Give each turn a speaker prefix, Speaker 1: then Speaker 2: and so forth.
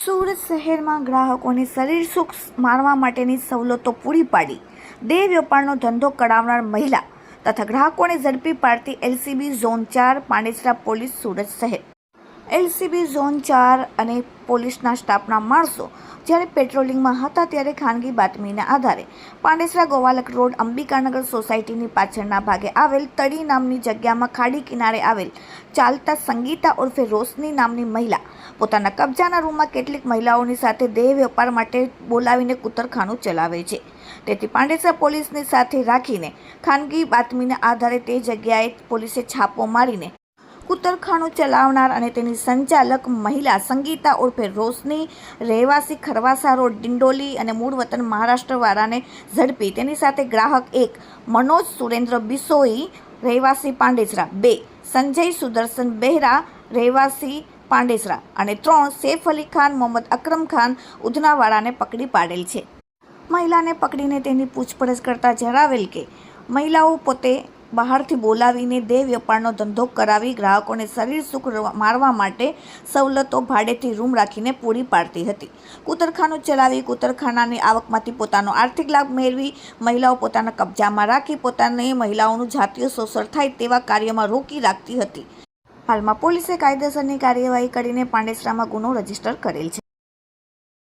Speaker 1: સુરત શહેરમાં ગ્રાહકોને શરીર સુખ માણવા માટેની સવલતો પૂરી પાડી દેહ વેપારનો ધંધો કરાવનાર મહિલા તથા ગ્રાહકોને ઝડપી પાડતી LCB zone 4 Pandesara police Surat શહેર. એલસીબી ઝોન 4 અને પોલીસના સ્ટાફના માણસો જ્યારે પેટ્રોલિંગમાં હતા ત્યારે ખાનગી બાતમીના આધારે પાંડેસરા ગોવાલક રોડ અંબિકાનગર સોસાયટીની પાછળના ભાગે આવેલ તળી નામની જગ્યામાં ખાડી કિનારે આવેલ ચાલતા સંગીતા ઉર્ફે રોશની નામની મહિલા પોતાના કબજાના રૂમમાં કેટલીક મહિલાઓની સાથે દેહ વેપાર માટે બોલાવીને કૂતરખાનું ચલાવે છે. તેથી પાંડેસરા પોલીસની સાથે રાખીને ખાનગી બાતમીના આધારે તે જગ્યાએ પોલીસે છાપો મારીને કૂતરખાનું ચલાવનાર અને તેની સંચાલક મહિલા સંગીતા ઉર્ફે રોશની રહેવાસી ખરવાસા રોડ ડિંડોલી અને મૂળ વતન મહારાષ્ટ્રવાળાને ઝડપી તેની સાથે ગ્રાહક 1 મનોજ સુરેન્દ્ર બિસોઈ રહેવાસી પાંડેસરા, 2 સંજય સુદર્શન બહેરા રહેવાસી પાંડેસરા અને 3 સૈફ અલી ખાન મોહમ્મદ અકરમ ખાન ઉધનાવાળાને પકડી પાડેલ છે. મહિલાને પકડીને તેની પૂછપરછ કરતા જણાવેલ કે મહિલાઓ પોતે બહારથી બોલાવીને દેહ વેપારનો ધંધો કરાવી ગ્રાહકોને શરીર સુખ મારવા માટે સવલતો ભાડેથી રૂમ રાખીને પૂરી પાડતી હતી. કૂતરખાનું ચલાવી કૂતરખાનાની આવકમાંથી પોતાનો આર્થિક લાભ મેળવી મહિલાઓ પોતાના કબજામાં રાખી પોતાને મહિલાઓનું જાતીય શોષણ થાય તેવા કાર્યમાં રોકી રાખતી હતી. હાલમાં પોલીસે કાયદેસરની કાર્યવાહી કરીને પાંડેસરામાં ગુનો રજીસ્ટર કરેલ છે.